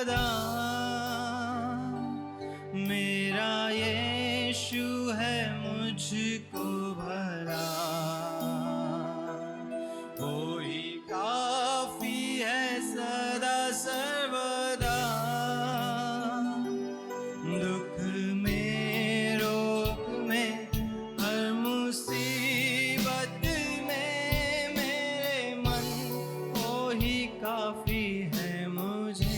सदा। मेरा यीशु है मुझको भला, वो ही काफी है सदा सर्वदा। दुख में रोग में हर मुसीबत में मेरे मन वो ही काफी है मुझे।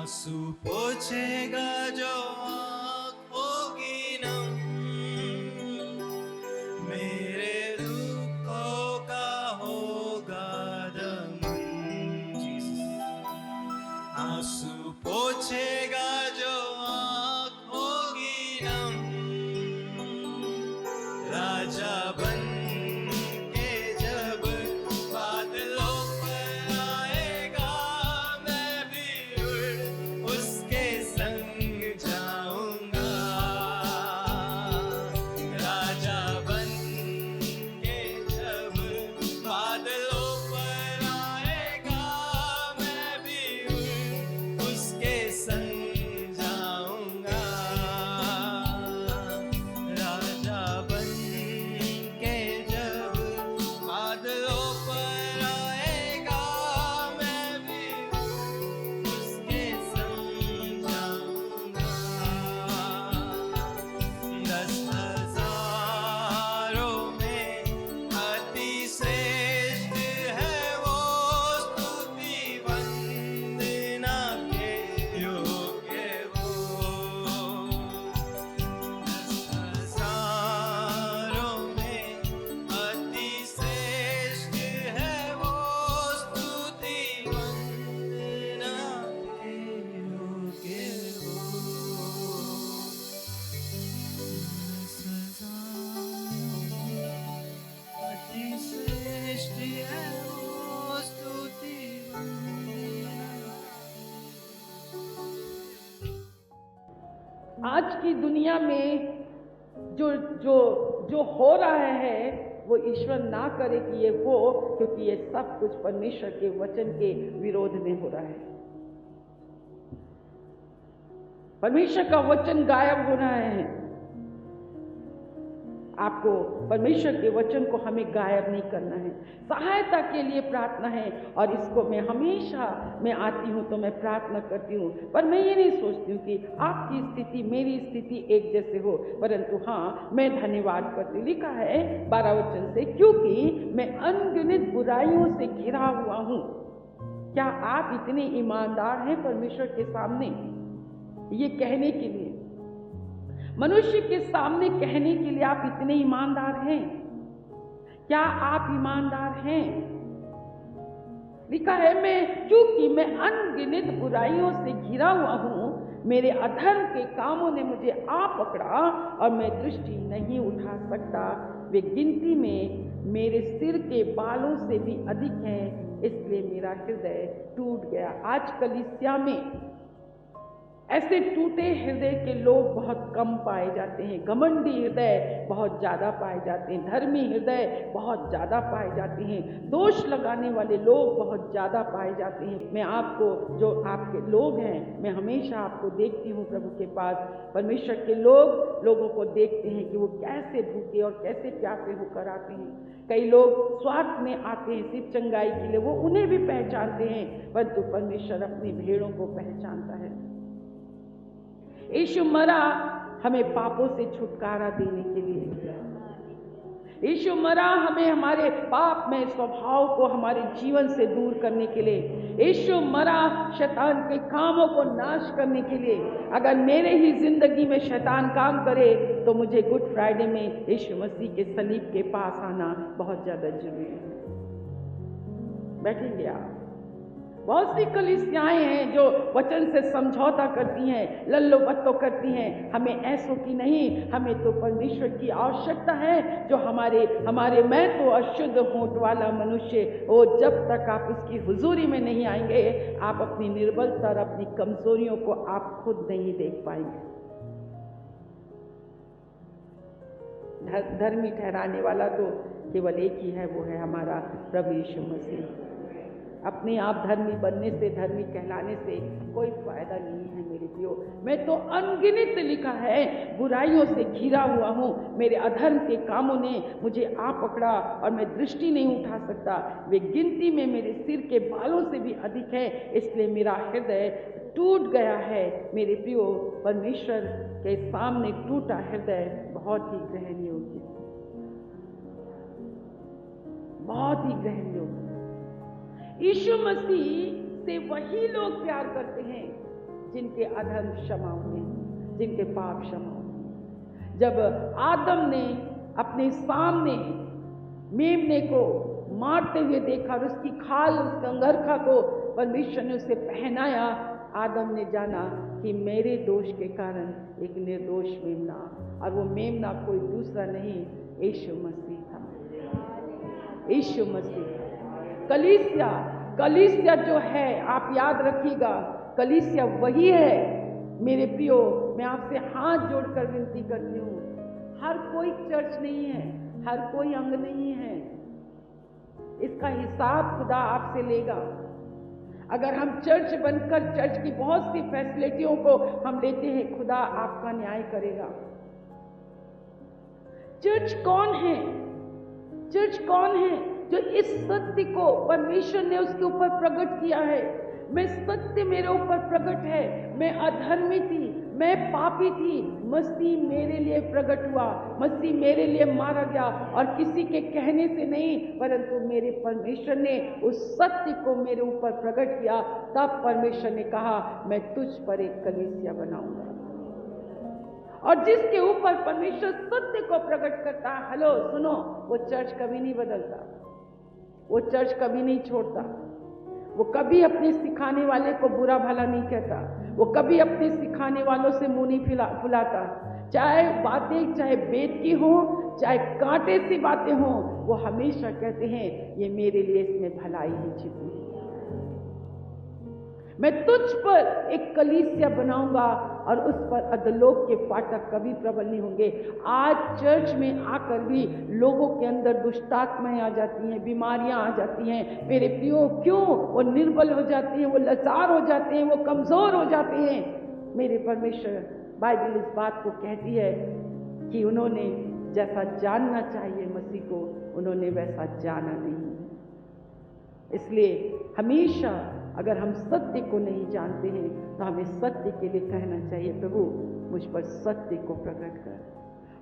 आंसू पोछेगा जो आँख होगी नम, मेरे दुखों का होगा दमन। आंसू पोछेगा जो आँख होगी नम, राजा बन के जब बादलों पर आएगा, मैं भी उड़ उसके संग जाऊंगा। राजा बन के जब बादलों पर आएगा, मैं भी उड़ उसके संग जाऊंगा। राजा बन के जब बादलों पर आएगा, मैं भी उसके संग जाऊंगा। 10,000 में अति श्रेष्ठ है वो, स्तुति वंदना के योग्य वो। 10,000 में अति श्रेष्ठ है वो, स्तुति वंदना के योग्य वो। 10,000 में अति श्रेष्ठ है वो, स्तुति वंदना। आज की दुनिया में जो जो जो हो रहा है वो ईश्वर ना करे कि ये हो, क्योंकि ये सब कुछ परमेश्वर के वचन के विरोध में हो रहा है। परमेश्वर का वचन गायब हो रहा है। आपको परमेश्वर के वचन को हमें गायब नहीं करना है। सहायता के लिए प्रार्थना है, और इसको मैं हमेशा मैं आती हूँ तो मैं प्रार्थना करती हूँ, पर मैं ये नहीं सोचती हूँ कि आपकी स्थिति मेरी स्थिति एक जैसे हो, परंतु हाँ मैं धन्यवाद करती हूँ। लिखा है 12 वचन से, क्योंकि मैं अनगिनत बुराइयों से घिरा हुआ हूँ। क्या आप इतने ईमानदार हैं परमेश्वर के सामने ये कहने के लिए, मनुष्य के सामने कहने के लिए आप इतने ईमानदार हैं? क्या आप ईमानदार हैं? लिखा है क्योंकि मैं अनगिनत बुराइयों से घिरा हुआ हूं, मेरे अधर्म के कामों ने मुझे आ पकड़ा और मैं दृष्टि नहीं उठा सकता। वे गिनती में मेरे सिर के बालों से भी अधिक हैं, इसलिए मेरा हृदय टूट गया। आज कलीसिया में ऐसे टूटे हृदय के लोग बहुत कम पाए जाते हैं। घमंडी हृदय बहुत ज़्यादा पाए जाते हैं, धर्मी हृदय बहुत ज़्यादा पाए जाते हैं, दोष लगाने वाले लोग बहुत ज़्यादा पाए जाते हैं। मैं आपको, जो आपके लोग हैं, मैं हमेशा आपको देखती हूँ प्रभु के पास। परमेश्वर के लोगों को देखते हैं कि वो कैसे भूखे और कैसे प्यासे होकर आते हैं। कई लोग स्वार्थ में आते हैं सिर्फ चंगाई के लिए, वो उन्हें भी पहचानते हैं, परंतु परमेश्वर अपनी भेड़ों को पहचानता है। यीशु मरा हमें पापों से छुटकारा देने के लिए। यीशु मरा हमें हमारे पाप में स्वभाव को हमारे जीवन से दूर करने के लिए। यीशु मरा शैतान के कामों को नाश करने के लिए। अगर मेरे ही जिंदगी में शैतान काम करे तो मुझे गुड फ्राइडे में यीशु मसीह के सलीब के पास आना बहुत ज़्यादा जरूरी है। बैठेंगे आप। बहुत सी कलीसियाएं हैं जो वचन से समझौता करती हैं, लल्लो बत्तो करती हैं। हमें ऐसों की नहीं, हमें तो परमेश्वर की आवश्यकता है, जो हमारे मैं तो अशुद्ध होंठ वाला मनुष्य, वो जब तक आप उसकी हुजूरी में नहीं आएंगे, आप अपनी निर्बलता और अपनी कमजोरियों को आप खुद नहीं देख पाएंगे। धर्मी ठहराने वाला तो केवल एक ही है, वो है हमारा प्रभु यीशु मसीह। अपने आप धर्मी बनने से, धर्मी कहलाने से कोई फायदा नहीं है मेरे प्रियो। मैं तो अनगिनत, लिखा है, बुराइयों से घिरा हुआ हूँ, मेरे अधर्म के कामों ने मुझे आ पकड़ा और मैं दृष्टि नहीं उठा सकता। वे गिनती में मेरे सिर के बालों से भी अधिक है, इसलिए मेरा हृदय टूट गया है। मेरे प्रियो, परमेश्वर के सामने टूटा हृदय बहुत ही गहन योग्य, बहुत ही गहन योग्य। यीशु मसीह से वही लोग प्यार करते हैं जिनके अधर्म क्षमा हुए, जिनके पाप क्षमा हुए। जब आदम ने अपने सामने मेमने को मारते हुए देखा और उसकी खाल, उसका अंगरखा को परमेश्वर ने उसे पहनाया, आदम ने जाना कि मेरे दोष के कारण एक निर्दोष मेमना, और वो मेमना कोई दूसरा नहीं, यीशु मसीह था। यीशु मसीह कलीसिया, कलीसिया जो है, आप याद रखिएगा, कलीसिया वही है। मेरे प्रियो, मैं आपसे हाथ जोड़कर विनती करती हूँ, हर कोई चर्च नहीं है, हर कोई अंग नहीं है। इसका हिसाब खुदा आपसे लेगा। अगर हम चर्च बनकर चर्च की बहुत सी फैसिलिटियों को हम लेते हैं, खुदा आपका न्याय करेगा। चर्च कौन है? चर्च कौन है? जो इस सत्य को परमेश्वर ने उसके ऊपर प्रकट किया है। मैं सत्य मेरे ऊपर प्रकट है, मैं अधर्मी थी, मैं पापी थी, मसीह मेरे लिए प्रकट हुआ, मसीह मेरे लिए मारा गया, और किसी के कहने से नहीं, परंतु मेरे परमेश्वर ने उस सत्य को मेरे ऊपर प्रकट किया। तब परमेश्वर ने कहा, मैं तुझ पर एक कलीसिया बनाऊंगा। और जिसके ऊपर परमेश्वर सत्य को प्रकट करता है, हेलो सुनो, वो चर्च कभी नहीं बदलता, वो चर्च कभी नहीं छोड़ता, वो कभी अपने सिखाने वाले को बुरा भला नहीं कहता, वो कभी अपने सिखाने वालों से मुंह नहीं फुलाता। चाहे बातें, चाहे बेत की हो, चाहे कांटे सी बातें हो, वो हमेशा कहते हैं, ये मेरे लिए इसमें भलाई ही छिपी है। मैं तुझ पर एक कलीसिया बनाऊंगा और उस पर अधोलोक के फाटक कभी प्रबल नहीं होंगे। आज चर्च में आकर भी लोगों के अंदर दुष्टात्माएं आ जाती हैं, बीमारियां आ जाती हैं। मेरे प्रियो, क्यों? वो निर्बल हो जाते हैं, वो लाचार हो जाते हैं, वो कमजोर हो जाते हैं। मेरे परमेश्वर, बाइबल इस बात को कहती है कि उन्होंने जैसा जानना चाहिए मसीह को, उन्होंने वैसा जाना नहीं। इसलिए हमेशा अगर हम सत्य को नहीं जानते हैं तो हमें सत्य के लिए कहना चाहिए, प्रभु मुझ पर सत्य को प्रकट कर,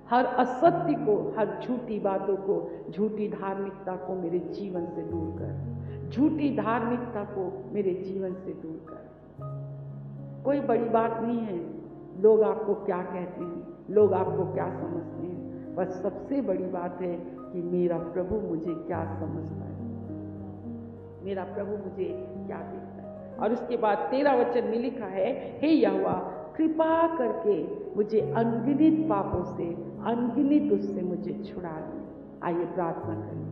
हर असत्य को, हर झूठी बातों को, झूठी धार्मिकता को मेरे जीवन से दूर कर, झूठी धार्मिकता को मेरे जीवन से दूर कर। कोई बड़ी बात नहीं है लोग आपको क्या कहते हैं, लोग आपको क्या समझते हैं, बस सबसे बड़ी बात है कि मेरा प्रभु मुझे क्या समझता है, मेरा प्रभु मुझे क्या देखता है। और उसके बाद 13 वचन में लिखा है, हे यहोवा कृपा करके मुझे अनगिनत पापों से, अनगिनत उससे मुझे छुड़ा दे। आइए प्रार्थना करें।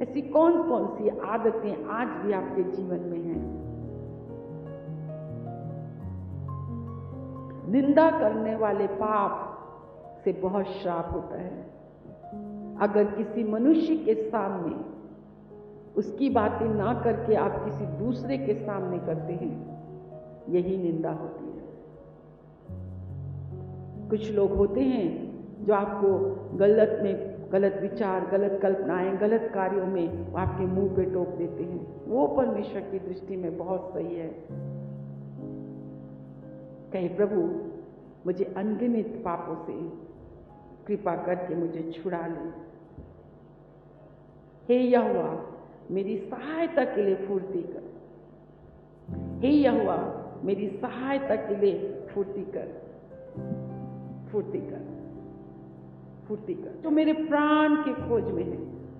ऐसी कौन कौन सी आदतें आज भी आपके जीवन में हैं? निंदा करने वाले पाप से बहुत श्राप होता है। अगर किसी मनुष्य के सामने उसकी बातें ना करके आप किसी दूसरे के सामने करते हैं, यही निंदा होती है। कुछ लोग होते हैं जो आपको गलत में, गलत विचार, गलत कल्पनाएं, गलत कार्यों में आपके मुंह पे टोक देते हैं। वो परमेश्वर की दृष्टि में बहुत सही है। कहे, प्रभु मुझे अनगिनत पापों से कृपा करके मुझे छुड़ा ले। हे यहोवा मेरी सहायता के लिए फुर्ती कर। हे यहोवा मेरी सहायता के लिए फुर्ती कर, फुर्ती कर, फुर्ती कर। तो मेरे प्राण के खोज में है।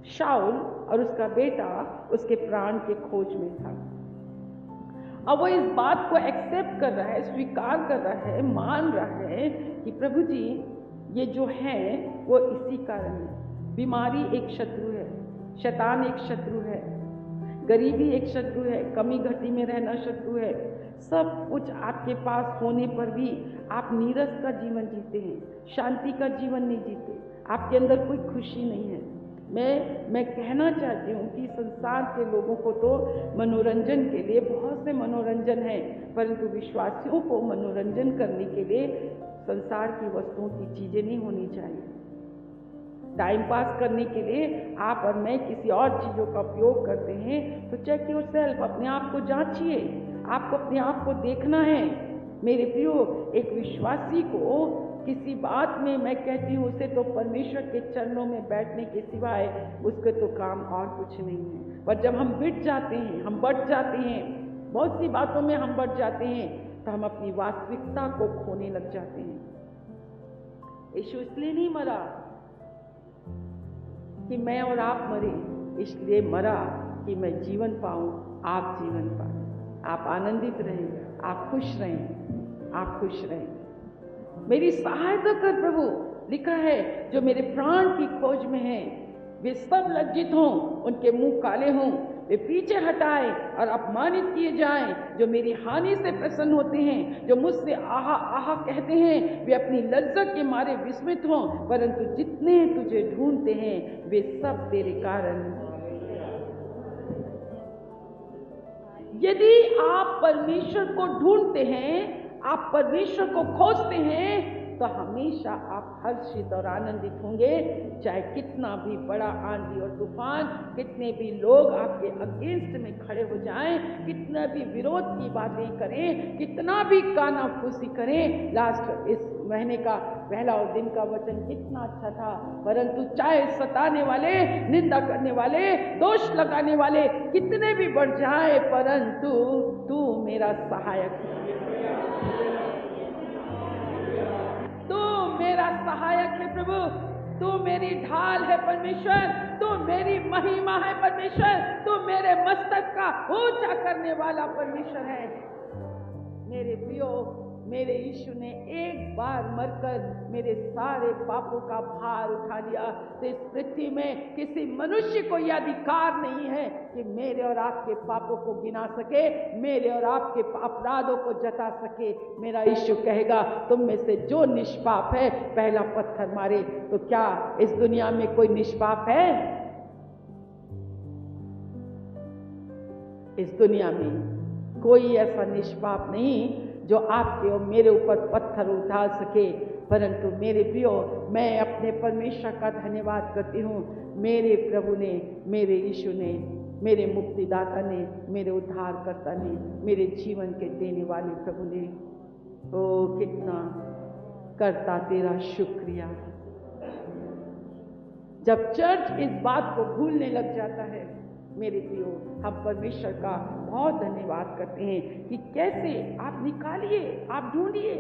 शाऊल और उसका बेटा उसके प्राण के खोज में था। अब वो इस बात को एक्सेप्ट कर रहा है, स्वीकार कर रहा है, मान रहा है कि प्रभु जी ये जो है वो इसी कारण है। बीमारी एक शत्रु है, शैतान एक शत्रु है, गरीबी एक शत्रु है, कमी घटी में रहना शत्रु है। सब कुछ आपके पास होने पर भी आप नीरस का जीवन जीते हैं, शांति का जीवन नहीं जीते, आपके अंदर कोई खुशी नहीं है। मैं कहना चाहती हूँ कि संसार के लोगों को तो मनोरंजन के लिए बहुत से मनोरंजन है, परंतु विश्वासियों को मनोरंजन करने के लिए संसार की वस्तुओं की चीज़ें नहीं होनी चाहिए। टाइम पास करने के लिए आप और मैं किसी और चीज़ों का उपयोग करते हैं तो चेक योर सेल्फ, अपने आप को जांचिए, आपको अपने आप को देखना है। मेरे प्रियो, एक विश्वासी को किसी बात में, मैं कहती हूँ उसे तो परमेश्वर के चरणों में बैठने के सिवाय उसके तो काम और कुछ नहीं है। पर जब हम बिट जाते हैं, हम बढ़ जाते हैं, बहुत सी बातों में हम बढ़ जाते हैं, तो हम अपनी वास्तविकता को खोने लग जाते हैं। यीशु इसलिए नहीं मरा कि मैं और आप मरे, इसलिए मरा कि मैं जीवन पाऊं, आप जीवन पाएं, आप आनंदित रहें, आप खुश रहें, आप खुश रहें। मेरी सहायता कर प्रभु, लिखा है जो मेरे प्राण की खोज में है वे सब लज्जित हों, उनके मुंह काले हों, वे पीछे हटाए और अपमानित किए जाएं। जो मेरी हानि से प्रसन्न होते हैं, जो मुझसे आहा आहा कहते हैं, वे अपनी लज्जत के मारे विस्मित हों, परंतु जितने तुझे ढूंढते हैं वे सब तेरे कारण। यदि आप परमेश्वर को ढूंढते हैं, आप परमेश्वर को खोजते हैं, तो हमेशा आप हर्षित और आनंदित होंगे। चाहे कितना भी बड़ा आंधी और तूफान, कितने भी लोग आपके अगेंस्ट में खड़े हो जाएं, कितना भी विरोध की बातें करें, कितना भी कानाफूसी करें। लास्ट इस महीने का पहला दिन का वचन कितना अच्छा था, परंतु चाहे सताने वाले, निंदा करने वाले, दोष लगाने वाले कितने भी बढ़ जाए, परंतु तू मेरा सहायक है, मेरा सहायक है प्रभु, तू मेरी ढाल है परमेश्वर, तू मेरी महिमा है परमेश्वर, तू मेरे मस्तक का ऊंचा करने वाला परमेश्वर है। मेरे प्रियो, मेरे यीशु ने एक बार मरकर मेरे सारे पापों का भार उठा लिया। तो इस पृथ्वी में किसी मनुष्य को यह अधिकार नहीं है कि मेरे और आपके पापों को गिना सके, मेरे और आपके अपराधों को जता सके। मेरा यीशु कहेगा तुम में से जो निष्पाप है पहला पत्थर मारे। तो क्या इस दुनिया में कोई निष्पाप है? इस दुनिया में कोई ऐसा निष्पाप नहीं जो आपके और मेरे ऊपर पत्थर उठा सके। परंतु मेरे प्रियो, मैं अपने परमेश्वर का धन्यवाद करती हूँ। मेरे प्रभु ने, मेरे यीशु ने, मेरे मुक्तिदाता ने, मेरे उद्धारकर्ता ने, मेरे जीवन के देने वाले प्रभु ने, ओ कितना करता तेरा शुक्रिया। जब चर्च इस बात को भूलने लग जाता है, मेरे प्रियो, हम परमेश्वर का बहुत धन्यवाद करते हैं कि कैसे आप निकालिए, आप ढूंढिए,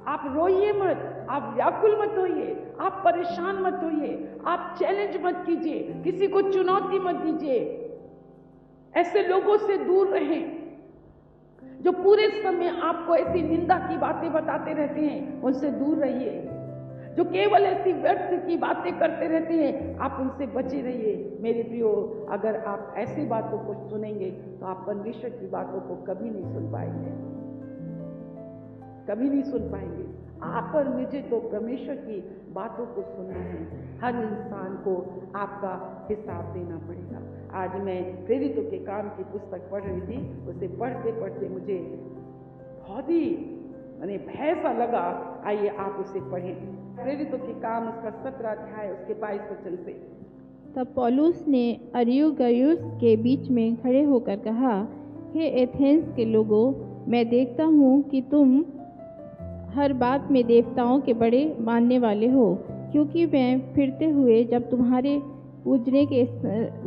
आप रोइए मत, आप व्याकुल मत होइए, आप परेशान मत होइए, आप चैलेंज मत कीजिए, किसी को चुनौती मत दीजिए। ऐसे लोगों से दूर रहें जो पूरे समय आपको ऐसी निंदा की बातें बताते रहते हैं, उनसे दूर रहिए। जो केवल ऐसी व्यर्थ की बातें करते रहते हैं, आप उनसे बचे रहिए। मेरे प्रियो, अगर आप ऐसी बातों को सुनेंगे तो आप परमेश्वर की बातों को कभी नहीं सुन पाएंगे, कभी नहीं सुन पाएंगे। आप और मुझे तो परमेश्वर की बातों को सुनना है। हर इंसान को आपका हिसाब देना पड़ेगा। आज मैं प्रेरितों के काम की पुस्तक पढ़ रही थी, उसे पढ़ते पढ़ते मुझे बहुत ही भय सा लगा। आइए आप उसे पढ़ें। प्रेरितों के काम उसका 17 अध्याय उसके 22 वचन से। तब पौलुस ने अरियुगयुस के बीच में खड़े होकर कहा, हे एथेंस के लोगों, मैं देखता हूँ कि तुम हर बात में देवताओं के बड़े मानने वाले हो, क्योंकि मैं फिरते हुए जब तुम्हारे पूजने के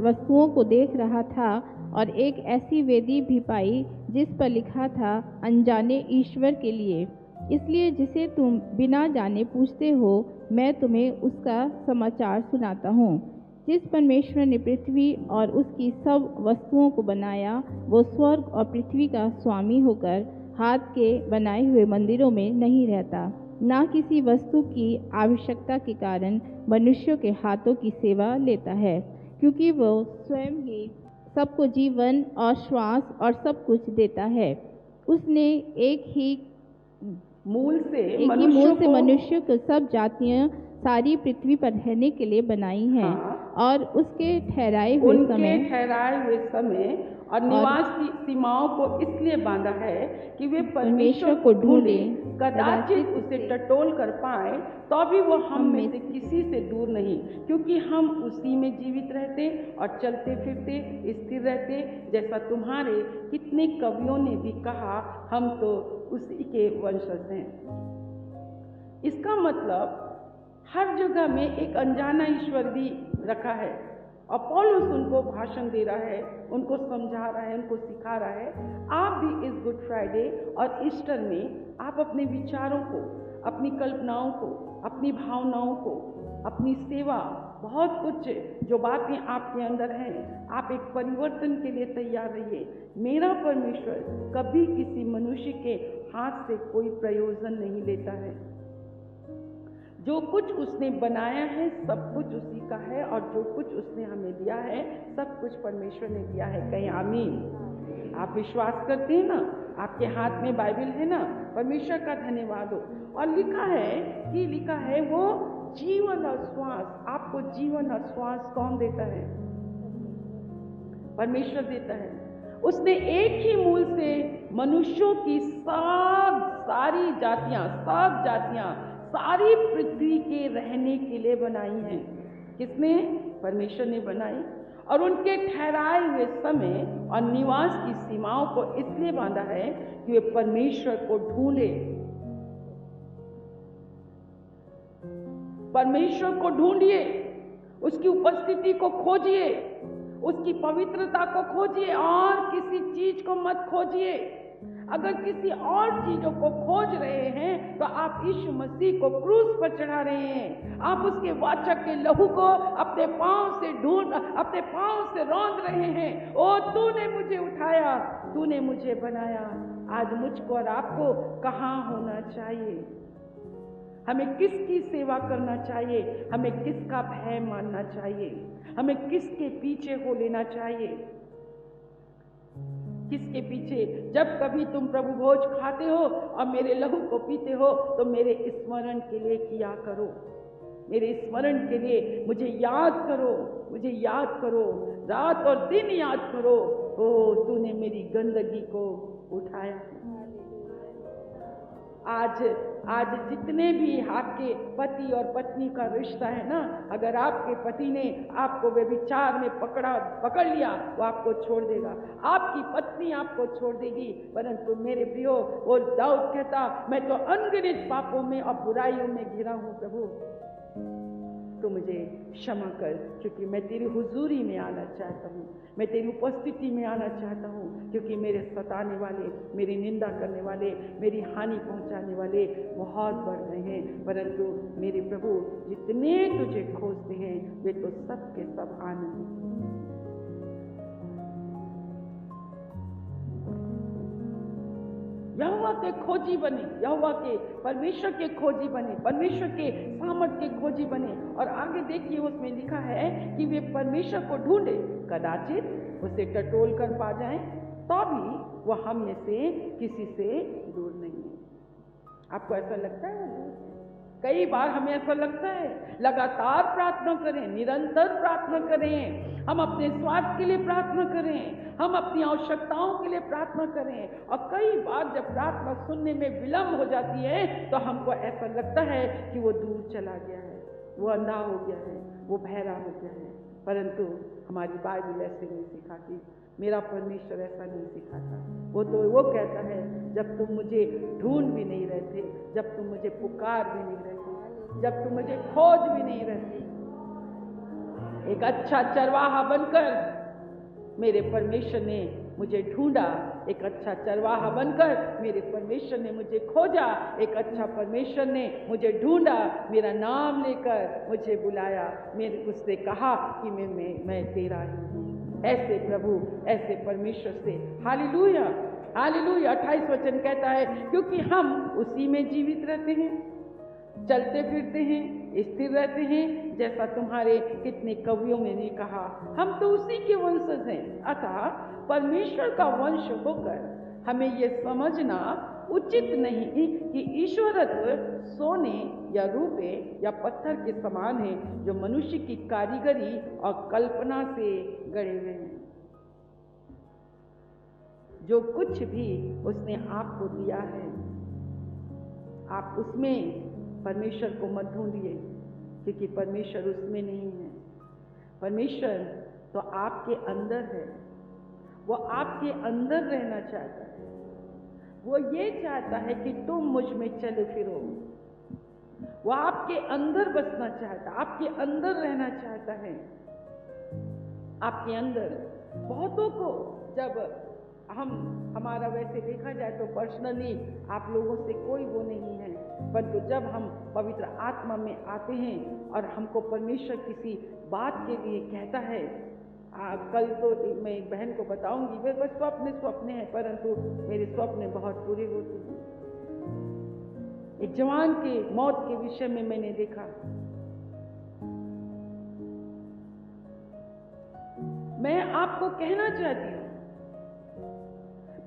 वस्तुओं को देख रहा था और एक ऐसी वेदी भी पाई जिस पर लिखा था अनजाने ईश्वर के लिए, इसलिए जिसे तुम बिना जाने पूछते हो, मैं तुम्हें उसका समाचार सुनाता हूँ। जिस परमेश्वर ने पृथ्वी और उसकी सब वस्तुओं को बनाया, वो स्वर्ग और पृथ्वी का स्वामी होकर हाथ के बनाए हुए मंदिरों में नहीं रहता, ना किसी वस्तु की आवश्यकता के कारण मनुष्यों के हाथों की सेवा लेता है, क्योंकि वो स्वयं ही सबको जीवन और श्वास और सब कुछ देता है। उसने एक ही मूल से मनुष्य को सब जातियां सारी पृथ्वी पर रहने के लिए बनाई हैं। और उसके ठहराए हुए समय और निवास की सीमाओं को इसलिए बांधा है कि वे परमेश्वर को ढूंढें, कदाचित उसे टटोल कर पाए, तो भी वो हम में से किसी से दूर नहीं, क्योंकि हम उसी में जीवित रहते और चलते फिरते स्थिर रहते। जैसा तुम्हारे कितने कवियों ने भी कहा, हम तो उसी के वंशज हैं। इसका मतलब हर जगह में एक अनजाना ईश्वर भी रखा है और पौलुस उनको भाषण दे रहा है, उनको समझा रहा है, उनको सिखा रहा है। आप भी इस गुड फ्राइडे और ईस्टर में आप अपने विचारों को, अपनी कल्पनाओं को, अपनी भावनाओं को, अपनी सेवा, बहुत कुछ जो बातें आपके अंदर हैं, आप एक परिवर्तन के लिए तैयार रहिए। मेरा परमेश्वर कभी किसी मनुष्य के हाथ से कोई प्रयोजन नहीं लेता है। जो कुछ उसने बनाया है सब कुछ उसी का है, और जो कुछ उसने हमें दिया है सब कुछ परमेश्वर ने दिया है। कहीं आमीन। आप विश्वास करते हैं ना? आपके हाथ में बाइबल है ना? परमेश्वर का धन्यवाद हो। और लिखा है वो जीवन और श्वास, आपको जीवन और श्वास कौन देता है? परमेश्वर देता है। उसने एक ही मूल से मनुष्यों की सारी जातियां, सारी पृथ्वी के रहने के लिए बनाई हैं। किसने? परमेश्वर ने बनाई। और उनके ठहराए हुए समय और निवास की सीमाओं को इसलिए बांधा है कि वे परमेश्वर को ढूंढे। परमेश्वर को ढूंढिए, उसकी उपस्थिति को खोजिए, उसकी पवित्रता को खोजिए, और किसी चीज को मत खोजिए। अगर किसी और चीजों को खोज रहे हैं तो आप यीशु मसीह को क्रूस पर चढ़ा रहे हैं। आप उसके वाचक के लहू को अपने पांव से रौंद रहे हैं। ओ तूने मुझे उठाया, तूने मुझे बनाया। आज मुझको और आपको कहाँ होना चाहिए? हमें किसकी सेवा करना चाहिए? हमें किसका भय मानना चाहिए? हमें किसके पीछे हो लेना चाहिए? किसके पीछे? जब कभी तुम प्रभु भोज खाते हो और मेरे लहू को पीते हो तो मेरे स्मरण के लिए किया करो। मेरे स्मरण के लिए मुझे याद करो, रात और दिन याद करो। ओ तूने मेरी गंदगी को उठाया। आज जितने भी आपके पति और पत्नी का रिश्ता है ना, अगर आपके पति ने आपको व्यभिचार में पकड़ लिया वो आपको छोड़ देगा, आपकी पत्नी आपको छोड़ देगी। परंतु मेरे प्रियो, वो दाऊद कहता, मैं तो अनगिनत पापों में और बुराइयों में घिरा हूं प्रभु, तो मुझे क्षमा कर, क्योंकि मैं तेरी हुजूरी में आना चाहता हूँ, मैं तेरी उपस्थिति में आना चाहता हूँ। क्योंकि मेरे सताने वाले, मेरी निंदा करने वाले, मेरी हानि पहुँचाने वाले बहुत बढ़ रहे हैं। परंतु मेरे प्रभु, जितने तुझे खोजते हैं वे तो सब के सब आनंदित हैं। यहोवा के खोजी बने, यहोवा के परमेश्वर के खोजी बने, परमेश्वर के सामर्थ के खोजी बने। और आगे देखिए उसमें लिखा है कि वे परमेश्वर को ढूंढे, कदाचित उसे टटोल कर पा जाएं, तो भी वह हम में से किसी से दूर नहीं है। आपको ऐसा लगता है? कई बार हमें ऐसा लगता है। लगातार प्रार्थना करें, निरंतर प्रार्थना करें, हम अपने स्वार्थ के लिए प्रार्थना करें, हम अपनी आवश्यकताओं के लिए प्रार्थना करें। और कई बार जब प्रार्थना सुनने में विलंब हो जाती है तो हमको ऐसा लगता है कि वो दूर चला गया है, वो अंधा हो गया है, वो बहरा हो गया है। परंतु हमारी बाइबल ऐसे नहीं सिखाती, मेरा परमेश्वर ऐसा नहीं सिखाता। वो कहता है, जब तुम मुझे ढूंढ भी नहीं रहे थे, जब तुम मुझे पुकार भी नहीं रहे थे, जब तुम मुझे खोज भी नहीं रहे थे, एक अच्छा चरवाहा बनकर मेरे परमेश्वर ने मुझे ढूंढा। एक अच्छा चरवाहा बनकर मेरे परमेश्वर ने मुझे खोजा। एक अच्छा परमेश्वर ने मुझे ढूंढा, मेरा नाम लेकर मुझे बुलाया। उसने कहा कि मैं तेरा ही हूँ। ऐसे प्रभु, ऐसे परमेश्वर से हालेलुया, हालेलुया। 28 वचन कहता है, क्योंकि हम उसी में जीवित रहते हैं, चलते फिरते हैं, स्थिर रहते हैं, जैसा तुम्हारे कितने कवियों ने भी कहा, हम तो उसी के वंशज हैं। अतः परमेश्वर का वंश होकर हमें यह समझना उचित नहीं कि ईश्वरत्व सोने या रूपे या पत्थर के समान है, जो मनुष्य की कारीगरी और कल्पना से गढ़े हुए हैं। जो कुछ भी उसने आपको दिया है, आप उसमें परमेश्वर को मत ढूंढिए, क्योंकि परमेश्वर उसमें नहीं है। परमेश्वर तो आपके अंदर है, वो आपके अंदर रहना चाहता है। वो ये चाहता है कि तुम मुझ में चलो फिरो। वो आपके अंदर बसना चाहता, आपके अंदर रहना चाहता है, आपके अंदर। बहुतों को जब हमारा वैसे देखा जाए तो पर्सनली आप लोगों से कोई वो नहीं है, परंतु जब हम पवित्र आत्मा में आते हैं और हमको परमेश्वर किसी बात के लिए कहता है, कल तो मैं एक बहन को बताऊंगी, वे बस स्वप्न हैं, परंतु मेरे स्वप्न बहुत पूरे होते हैं। एक जवान के मौत के विषय में मैंने देखा। मैं आपको कहना चाहती हूँ,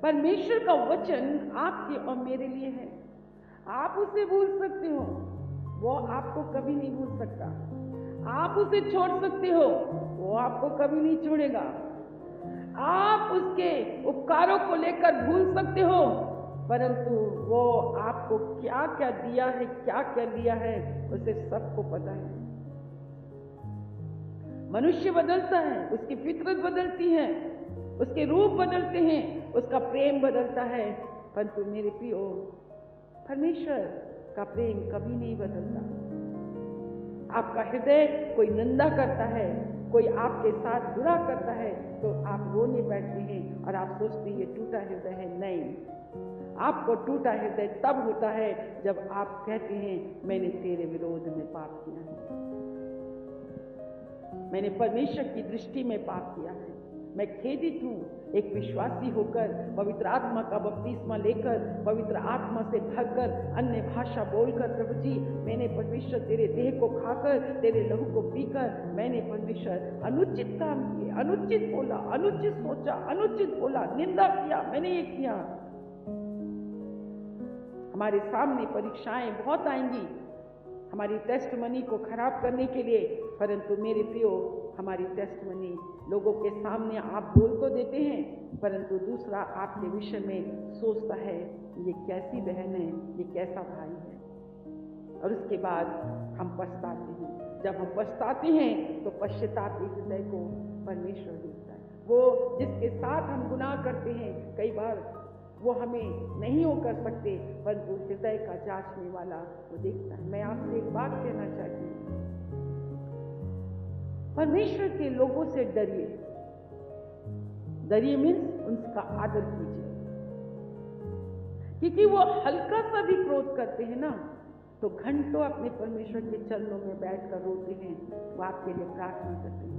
परमेश्वर का वचन आपके और मेरे लिए है। आप उसे भूल सकते हो, वो आपको कभी नहीं भूल सकता। आप उसे छोड़ सकते हो, वो आपको कभी नहीं छोड़ेगा। आप उसके उपकारों को लेकर भूल सकते हो, परंतु वो आपको क्या क्या दिया है, क्या क्या लिया है, उसे सबको पता है। मनुष्य बदलता है, उसकी फितरत बदलती है, उसके रूप बदलते हैं, उसका प्रेम बदलता है, परंतु मेरे प्रियो, परमेश्वर का प्रेम कभी नहीं बदलता। आपका हृदय कोई निंदा करता है, कोई आपके साथ बुरा करता है, तो आप रोने बैठते हैं और आप सोचते हैं ये टूटा हृदय है। नहीं, आपको टूटा हृदय तब होता है जब आप कहते हैं मैंने तेरे विरोध में पाप किया है, मैंने परमेश्वर की दृष्टि में पाप किया है, मैं खेदित हूँ। एक विश्वासी होकर, पवित्र आत्मा का बपतिस्मा लेकर, पवित्र आत्मा से भरकर, अन्य भाषा बोलकर, प्रभु जी मैंने परमेश्वर तेरे देह को खाकर, तेरे लहू को पीकर, मैंने परमेश्वर अनुचित काम किए, अनुचित बोला, अनुचित सोचा, अनुचित बोला, निंदा किया, मैंने ये किया। हमारे सामने परीक्षाएं बहुत आएंगी हमारी टेस्टमनी को खराब करने के लिए, परंतु मेरे प्रियो, हमारी टेस्टमनी लोगों के सामने आप बोल तो देते हैं, परंतु दूसरा आपके विषय में सोचता है ये कैसी बहन है, ये कैसा भाई है, और उसके बाद हम पछताते हैं। जब हम पछताते हैं तो पश्चाताप के हृदय को परमेश्वर देखता है। वो जिसके साथ हम गुनाह करते हैं, कई बार वो हमें नहीं वो कर सकते, परंतु हृदय का जांचने वाला वो देखता है। मैं आपसे एक बात कहना चाहती हूँ, परमेश्वर के लोगों से डरिए। डरिए मीन्स उनका आदर कीजिए, क्योंकि वो हल्का सा भी क्रोध करते हैं ना, तो घंटों अपने परमेश्वर के चरणों में बैठकर रोते हैं, वो आपके लिए प्रार्थना करते हैं।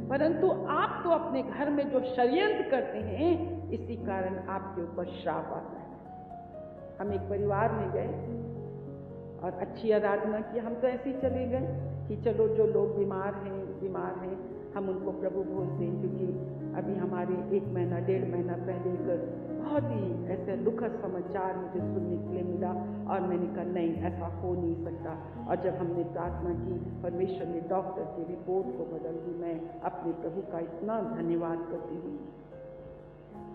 परंतु आप तो अपने घर में जो षड्यंत्र करते हैं, इसी कारण आपके ऊपर श्राप आता है। हम एक परिवार में गए और अच्छी आराधना की। हम तो ऐसे ही चले गए कि चलो जो लोग बीमार हैं हम उनको प्रभु भोज दें, क्योंकि अभी हमारे 1 महीना 1.5 महीना पहले एक बहुत ही ऐसे दुखद समाचार मुझे सुनने के लिए मिला, और मैंने कहा नहीं, ऐसा हो नहीं सकता। और जब हमने प्रार्थना की, परमेश्वर ने डॉक्टर की रिपोर्ट को बदल दी। मैं अपने प्रभु का इतना धन्यवाद करती हूँ,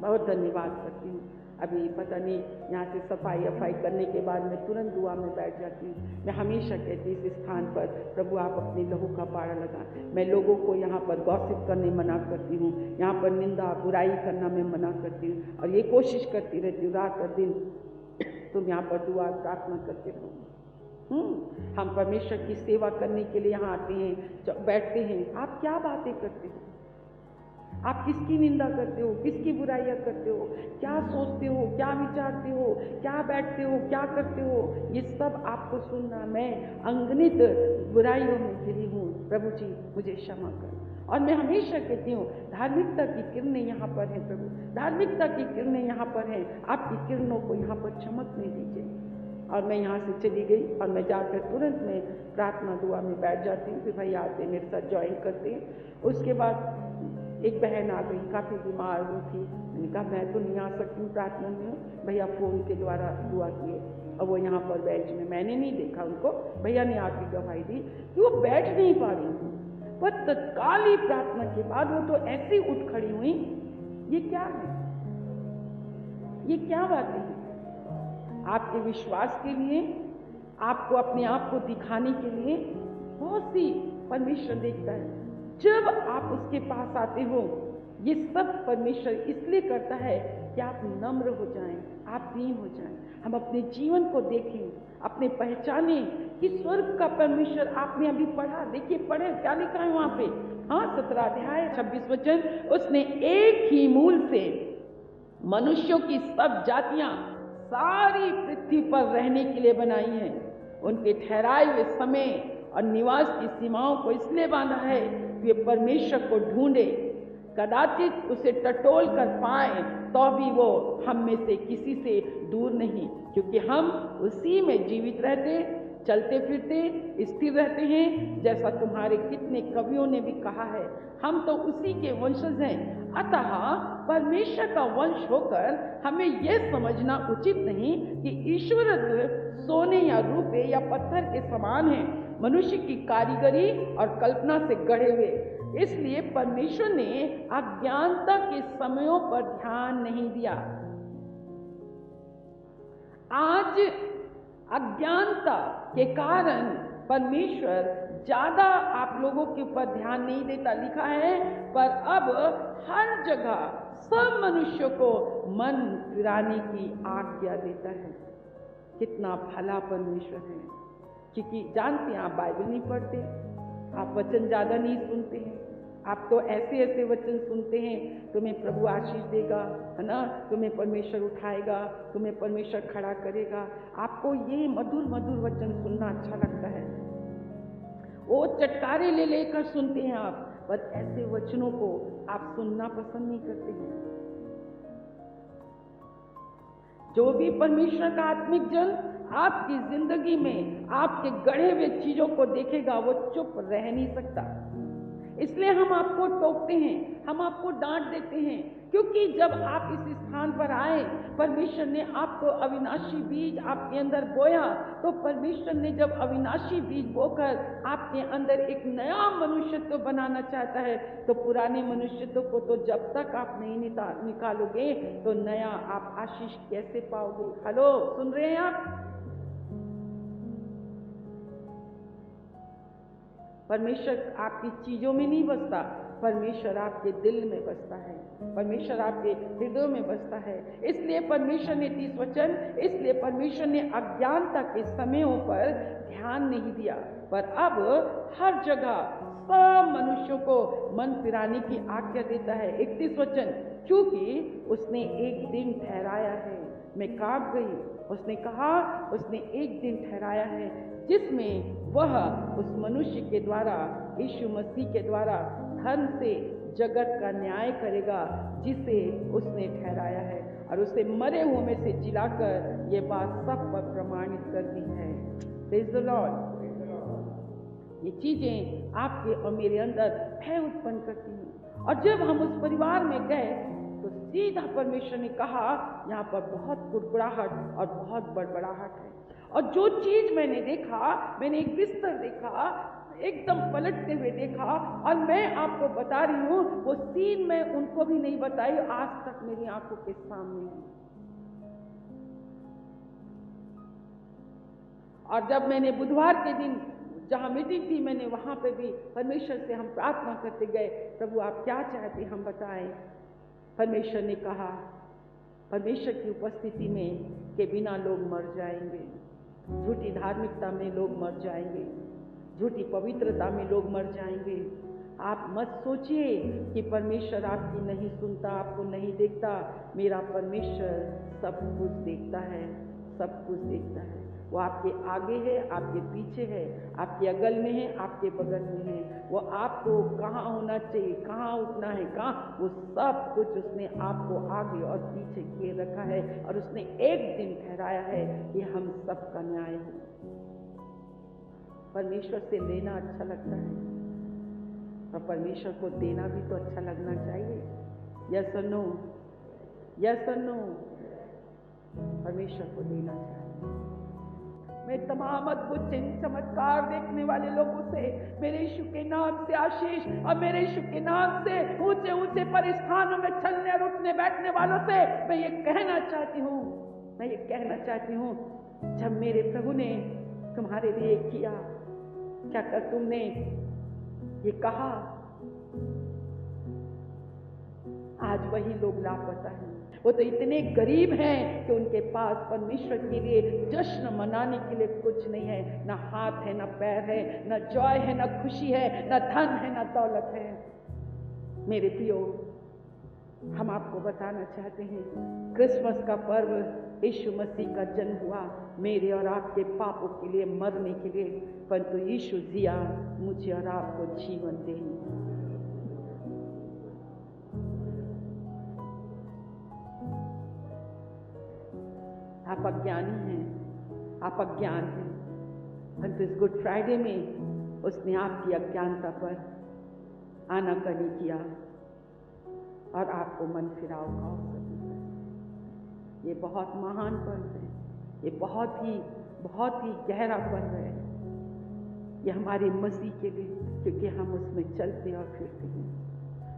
बहुत धन्यवाद करती हूँ। अभी पता नहीं यहाँ से सफाई करने के बाद मैं तुरंत दुआ में बैठ जाती हूँ। मैं हमेशा कहती हूँ इस स्थान पर प्रभु आप अपने लहू का पाड़ा लगा। मैं लोगों को यहाँ पर गॉसिप करने मना करती हूँ, यहाँ पर निंदा बुराई करना मैं मना करती हूँ, और ये कोशिश करती रहती हूँ रात और दिन तुम यहाँ पर दुआ प्रार्थना करते रहो। हम परमेश्वर की सेवा करने के लिए यहाँ आते हैं, बैठते हैं। आप क्या बातें करते हो? आप किसकी निंदा करते हो, किसकी बुराइयां करते हो, क्या सोचते हो, क्या विचारते हो, क्या बैठते हो, क्या करते हो, ये सब आपको सुनना। मैं अंगनित बुराइयों में घिरी हूँ, प्रभु जी मुझे क्षमा कर। और मैं हमेशा कहती हूँ धार्मिकता की किरणें यहाँ पर हैं प्रभु, धार्मिकता की किरणें यहाँ पर हैं, आपकी किरणों को यहाँ पर चमकने दीजिए। और मैं यहाँ से चली गई और मैं जाकर तुरंत में प्रार्थना दुआ में बैठ जाती हूँ। फिर भाई आते मेरे साथ ज्वाइन करते हैं। उसके बाद एक बहन आ गई, काफ़ी बीमार हुई थी। मैंने कहा मैं तो नहीं आ सकती हूँ प्रार्थना में, भैया फ़ोन के द्वारा दुआ किए। और वो यहाँ पर बेंच में, मैंने नहीं देखा उनको, भैया ने आके गवाही दी कि वो बैठ नहीं पा रही थी, पर तत्काल ही प्रार्थना के बाद वो तो ऐसे ही उठ खड़ी हुई। ये क्या है, ये क्या बातें हैं? आपके विश्वास के लिए, आपको अपने आप को दिखाने के लिए बहुत सी परमेश्वर देखता है। जब आप उसके पास आते हो, ये सब परमेश्वर इसलिए करता है कि आप नम्र हो जाएं, आप दीन हो जाएं। हम अपने जीवन को देखें, अपने पहचाने कि स्वर्ग का परमेश्वर आपने अभी पढ़ा, देखिए पढ़े क्या लिखा है वहां पे, हाँ 17 अध्याय 26 वचन, उसने एक ही मूल से मनुष्यों की सब जातियां सारी पृथ्वी पर रहने के लिए बनाई हैं। उनके ठहराए हुए समय और निवास की सीमाओं को इसलिए बांधा है कि वे परमेश्वर को ढूंढे, कदाचित उसे टटोल कर पाए, तो भी वो हम में से किसी से दूर नहीं, क्योंकि हम उसी में जीवित रहते, चलते फिरते, स्थिर रहते हैं। जैसा तुम्हारे कितने कवियों ने भी कहा है, हम तो उसी के वंशज हैं। अतः परमेश्वर का वंश होकर हमें यह समझना उचित नहीं कि ईश्वरत्व सोने या रूपे या पत्थर के समान है, मनुष्य की कारीगरी और कल्पना से गढ़े हुए। इसलिए परमेश्वर ने अज्ञानता के समयों पर ध्यान नहीं दिया। आज अज्ञानता के कारण परमेश्वर ज्यादा आप लोगों के ऊपर ध्यान नहीं देता, लिखा है, पर अब हर जगह सब मनुष्यों को मन फिराने की आज्ञा देता है। कितना भला परमेश्वर है, क्योंकि जानते हैं आप बाइबल नहीं पढ़ते, आप वचन ज्यादा नहीं सुनते हैं, आप तो ऐसे ऐसे वचन सुनते हैं, तुम्हें प्रभु आशीष देगा, है ना, तुम्हें परमेश्वर उठाएगा, तुम्हें परमेश्वर खड़ा करेगा। आपको ये मधुर मधुर वचन सुनना अच्छा लगता है, वो चटकारे ले लेकर सुनते हैं आप, बस ऐसे वचनों को आप सुनना पसंद नहीं करते हैं। जो भी परमेश्वर का आत्मिक जन आपकी जिंदगी में आपके गढ़े हुए चीजों को देखेगा, वो चुप रह नहीं सकता। इसलिए हम आपको टोकते हैं, हम आपको डांट देते हैं, क्योंकि जब आप इस स्थान पर आए, परमेश्वर ने आपको अविनाशी बीज आपके अंदर बोया, तो परमेश्वर ने जब अविनाशी बीज बोकर आपके अंदर एक नया मनुष्यत्व बनाना चाहता है, तो पुराने मनुष्यत्व को तो जब तक आप नहीं निकालोगे, तो नया आप आशीष कैसे पाओगे? हेलो, सुन रहे हैं आप? परमेश्वर आपकी चीजों में नहीं बसता, परमेश्वर आपके दिल में बसता है, परमेश्वर आपके हृदयों में बसता है। इसलिए परमेश्वर ने 30 वचन, इसलिए परमेश्वर ने अज्ञानता के समयों पर ध्यान नहीं दिया, पर अब हर जगह सब मनुष्यों को मन फिराने की आज्ञा देता है। 31 वचन, क्योंकि उसने एक दिन ठहराया है, मैं कांप गई। उसने कहा, उसने एक दिन ठहराया है जिसमें वह उस मनुष्य के द्वारा, यीशु मसीह के द्वारा धर्म से जगत का न्याय करेगा, जिसे उसने ठहराया है, और उसे मरे हुए में से जिलाकर ये बात सब पर प्रमाणित कर दी है। Praise the Lord. ये चीजें आपके और मेरे अंदर भय उत्पन्न करती हैं, और जब हम उस परिवार में गए तो सीधा परमेश्वर ने कहा, यहाँ पर बहुत कुड़कुड़ाहट और बहुत बड़बड़ाहट है। और जो चीज मैंने देखा, मैंने एक बिस्तर देखा, एकदम पलटते हुए देखा, और मैं आपको बता रही हूँ, वो सीन मैं उनको भी नहीं बताई, आज तक मेरी आंखों के सामने है। और जब मैंने बुधवार के दिन जहाँ मीटिंग थी, मैंने वहां पे भी परमेश्वर से हम प्रार्थना करते गए, प्रभु आप क्या चाहते हम बताएं। परमेश्वर ने कहा, परमेश्वर की उपस्थिति में के बिना लोग मर जाएंगे, झूठी धार्मिकता में लोग मर जाएंगे, झूठी पवित्रता में लोग मर जाएंगे। आप मत सोचिए कि परमेश्वर आपकी नहीं सुनता, आपको नहीं देखता। मेरा परमेश्वर सब कुछ देखता है, सब कुछ देखता है। वो आपके आगे है, आपके पीछे है, आपके अगल में है, आपके बगल में है। वो आपको कहाँ होना चाहिए, कहाँ उठना है, कहाँ, वो सब कुछ उसने आपको आगे और पीछे किए रखा है, और उसने एक दिन ठहराया है कि हम सबका न्याय हो। परमेश्वर से लेना अच्छा लगता है, और परमेश्वर को देना भी तो अच्छा लगना चाहिए। यस और नो, यस और नो, परमेश्वर को देना चाहिए। मैं तमाम अद्भुत चिन्ह चमत्कार देखने वाले लोगों से, मेरे यीशु के नाम से आशीष, और मेरे यीशु के नाम से ऊंचे ऊंचे परिस्थानों में चलने और उठने बैठने वालों से मैं ये कहना चाहती हूँ, मैं ये कहना चाहती हूँ, जब मेरे प्रभु ने तुम्हारे लिए किया, क्या कर तुमने ये कहा, आज वही लोग लापता हैं। वो तो इतने गरीब हैं कि उनके पास परमेश्वर के लिए जश्न मनाने के लिए कुछ नहीं है, ना हाथ है, ना पैर है, ना जॉय है, ना खुशी है, ना धन है, ना दौलत है। मेरे प्रियो, हम आपको बताना चाहते हैं, क्रिसमस का पर्व यीशु मसीह का जन्म हुआ मेरे और आपके पापों के लिए, मरने के लिए, परंतु यीशु जिया मुझे और आपको जीवन देने। आप अज्ञानी हैं, आप अज्ञान हैं, परंतु इस गुड फ्राइडे में उसने आपकी अज्ञानता पर आनाकानी किया और आपको मन फिराव का अवसर दिया। ये बहुत महान पर्व है, ये बहुत ही गहरा पर्व है। ये हमारे मसीह के लिए, क्योंकि हम उसमें चलते और फिरते हैं,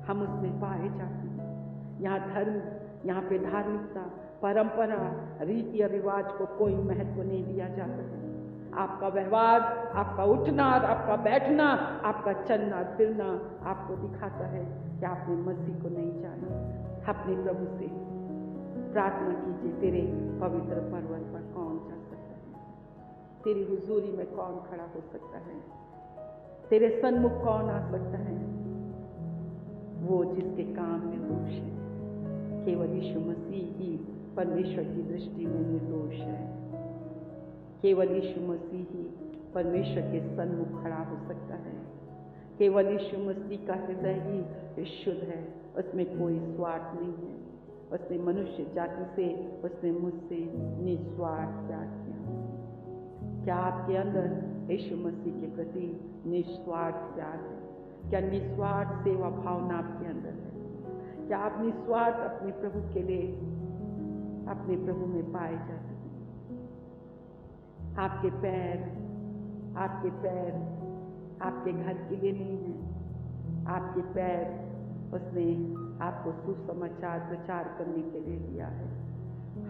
हम उसमें पाए जाते हैं। यहाँ धर्म, यहाँ पे धार्मिकता, परंपरा, रीति और रिवाज को कोई महत्व नहीं दिया जाता है। आपका व्यवहार, आपका उठना, आपका बैठना, आपका चलना फिरना आपको दिखाता है कि आपने मसीह को नहीं जाना। अपने प्रभु से प्रार्थना कीजिए, तेरे पवित्र पर्वत पर कौन चढ़ सकता है, तेरी हुजूरी में कौन खड़ा हो सकता है, तेरे सन्मुख कौन आ सकता है। वो जिसके काम निर्दोष है, केवल यीशु मसीह ही परमेश्वर की दृष्टि में निर्दोष है। केवल यीशु मसीह ही परमेश्वर के सन्मुख खड़ा हो सकता है। केवल यीशु मसीह का हृदय ही शुद्ध है, उसमें कोई स्वार्थ नहीं है। उसने मनुष्य जाति से, उसने मुझसे निस्वार्थ प्यार किया। क्या आपके अंदर यीशु मसीह के प्रति निस्वार्थ प्यार है? क्या निस्वार्थ सेवा भावना आपके अंदर है? क्या आप निस्वार्थ अपने प्रभु के लिए, अपने प्रभु में पाए जाते हैं? आपके पैर आपके घर के लिए नहीं है। आपके पैर उसने आपको सुसमाचार प्रचार करने के लिए दिया है।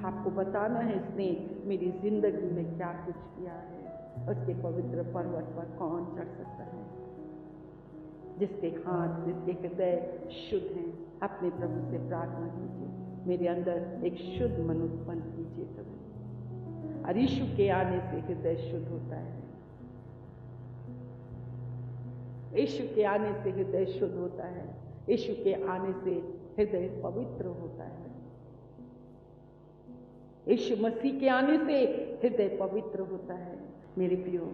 आपको बताना है इसने मेरी जिंदगी में क्या कुछ किया है। उसके पवित्र पर्वत पर कौन चढ़ सकता है? जिसके हाथ, जिसके हृदय शुद्ध हैं, अपने प्रभु से प्रार्थना कीजिए, मेरे अंदर एक शुद्ध मन उत्पन्न कीजिए प्रभु। और यीशु के आने से हृदय शुद्ध होता है। यीशु के आने से हृदय शुद्ध होता है। यीशु के आने से हृदय पवित्र होता है। यीशु मसीह के आने से हृदय पवित्र होता है। मेरे प्रियो,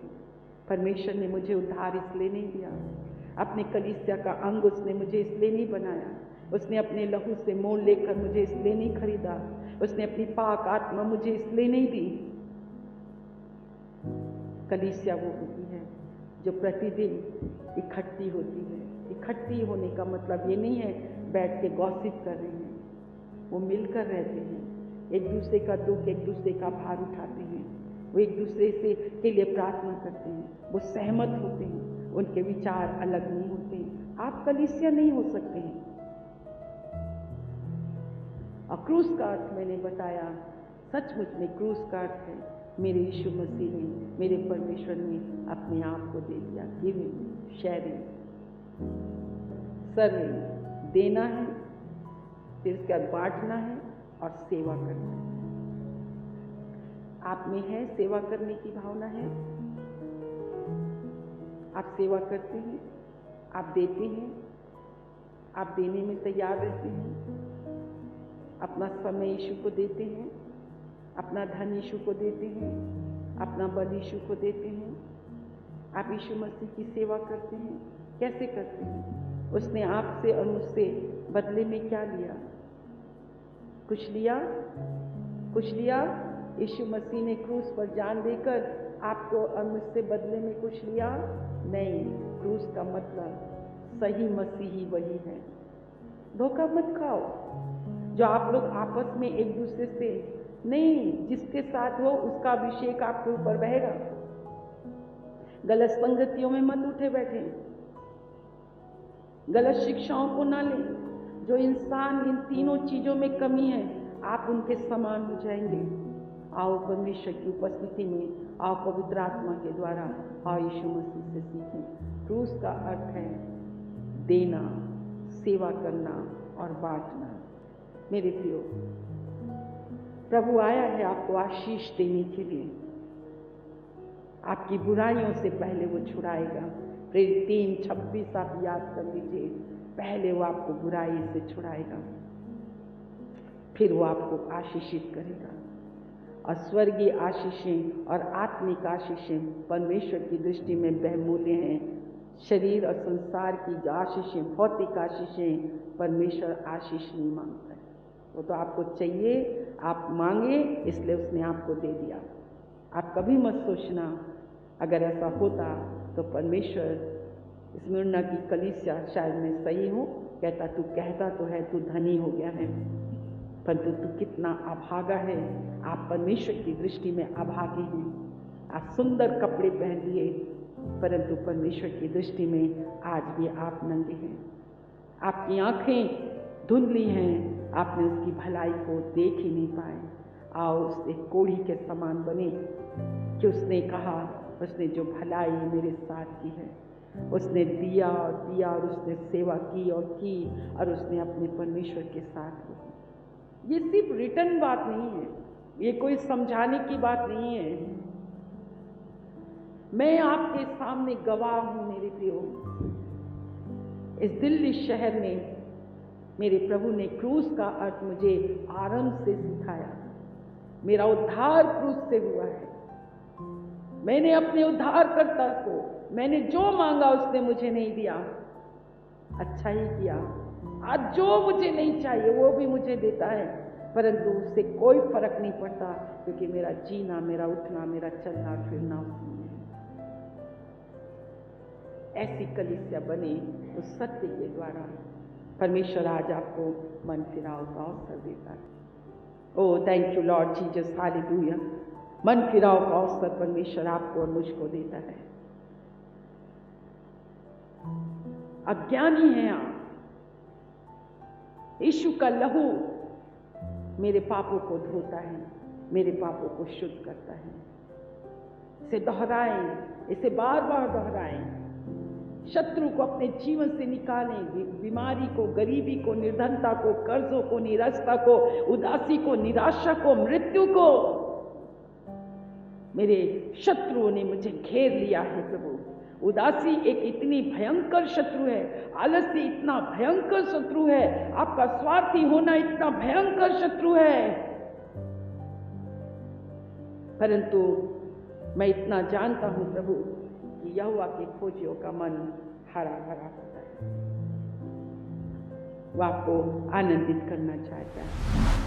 परमेश्वर ने मुझे उद्धार इसलिए नहीं दिया, अपने कलीसिया का अंग उसने मुझे इसलिए नहीं बनाया, उसने अपने लहू से मोल लेकर मुझे इसलिए नहीं खरीदा, उसने अपनी पाक आत्मा मुझे इसलिए नहीं दी। कलीसिया वो होती है जो प्रतिदिन इकट्ठी होती है। इकट्ठी होने का मतलब ये नहीं है बैठ के गॉसिप कर रहे हैं। वो मिलकर रहते हैं, एक दूसरे का दुख, एक दूसरे का भार उठाते हैं, वो एक दूसरे से के लिए प्रार्थना करते हैं, वो सहमत होते हैं, उनके विचार अलग नहीं होते। आप कलीसिया नहीं हो सकते हैं। और क्रूस का अर्थ मैंने बताया, सचमुच में क्रूस का अर्थ है मेरे यीशु मसीह ने, मेरे परमेश्वर ने अपने आप को दे दिया। गिविंग, शेयरिंग, सर्विंग, देना है, फिर उसके बाद बांटना है और सेवा करना है। आप में है सेवा करने की भावना है? आप सेवा करते हैं, आप देते हैं, आप देने में तैयार रहते हैं, अपना समय यीशु को देते हैं, अपना धन यीशु को देते हैं, अपना बल यीशु को देते हैं। आप यीशु मसीह की सेवा करते हैं। कैसे करते हैं? उसने आपसे और मुझसे बदले में क्या लिया? कुछ लिया? कुछ लिया? यीशु मसीह ने क्रूस पर जान देकर आपको और मुझसे बदले में कुछ लिया? नहीं। क्रूस का मतलब सही मसीही वही है। धोखा मत खाओ। जो आप लोग आपस में एक दूसरे से नहीं, जिसके साथ हो उसका अभिषेक आपके ऊपर बहेगा। गलत संगतियों में मत उठे बैठे, गलत शिक्षाओं को ना लें। जो इंसान इन तीनों चीजों में कमी है, आप उनके समान हो जाएंगे। आओ परमेश्वर की उपस्थिति में, आओ पवित्र आत्मा के द्वारा, आओ यीशु मसीह से सीखें। क्रूस का अर्थ है देना, सेवा करना और बांटना। मेरे प्रियो, प्रभु आया है आपको आशीष देने के लिए। आपकी बुराइयों से पहले वो छुड़ाएगा। प्रेरित 3:26 आप याद कर लीजिए। पहले वो आपको बुराई से छुड़ाएगा। फिर वो आपको आशीषित करेगा। और स्वर्गीय आशीषें और आत्मिक आशीषें परमेश्वर की दृष्टि में बहुमूल्य हैं। शरीर और संसार की जो आशीषें, भौतिक आशीषें, परमेश्वर आशीष नहीं मांगता है। वो तो आपको चाहिए, आप मांगे, इसलिए उसने आपको दे दिया। आप कभी मत सोचना अगर ऐसा होता तो परमेश्वर, स्मिर्ना की कलीसिया, शायद मैं सही हूँ, कहता तू कहता तो है तू धनी हो गया है, परंतु तू कितना अभागा है। आप परमेश्वर की दृष्टि में अभागे हैं। आप सुंदर कपड़े पहन लिए, परंतु परमेश्वर की दृष्टि में आज भी आप नंगे हैं। आपकी आंखें धुंधली हैं, आपने उसकी भलाई को देख ही नहीं पाए। आओ उससे कोढ़ी के समान बने कि उसने कहा, उसने जो भलाई मेरे साथ की है, उसने दिया और दिया और उसने सेवा की और उसने अपने परमेश्वर के साथ की। ये सिर्फ रिटर्न बात नहीं है, ये कोई समझाने की बात नहीं है। मैं आपके सामने गवाह हूं मेरे प्रियो। इस दिल्ली शहर में मेरे प्रभु ने क्रूस का अर्थ मुझे आरंभ से सिखाया। मेरा उद्धार क्रूस से हुआ है। मैंने अपने उद्धारकर्ता को, मैंने जो मांगा उसने मुझे नहीं दिया, अच्छा ही किया। आज जो मुझे नहीं चाहिए वो भी मुझे देता है, परंतु उससे कोई फर्क नहीं पड़ता, क्योंकि मेरा जीना, मेरा उठना, मेरा चलना फिरना उसमें है। ऐसी कलीसिया बने उस सत्य के द्वारा। परमेश्वर आज आपको मन फिराव का अवसर देता है। Oh thank you Lord Jesus, hallelujah. मन फिराव का अवसर परमेश्वर आपको और मुझको देता है। अज्ञानी हैं आप। यीशु का लहू मेरे पापों को धोता है, मेरे पापों को शुद्ध करता है। इसे दोहराएं, इसे बार बार दोहराएं। शत्रु को अपने जीवन से निकालें, बीमारी को, गरीबी को, निर्धनता को, कर्जों को, निराशा को, उदासी को, निराशा को, मृत्यु को। मेरे शत्रुओं ने मुझे घेर लिया है प्रभु। उदासी एक इतनी भयंकर शत्रु है, आलस्य इतना भयंकर शत्रु है, आपका स्वार्थी होना इतना भयंकर शत्रु है। परंतु मैं इतना जानता हूं प्रभु कि यहोवा के खोजियों का मन हरा भरा होता है। वो आपको आनंदित करना चाहता है।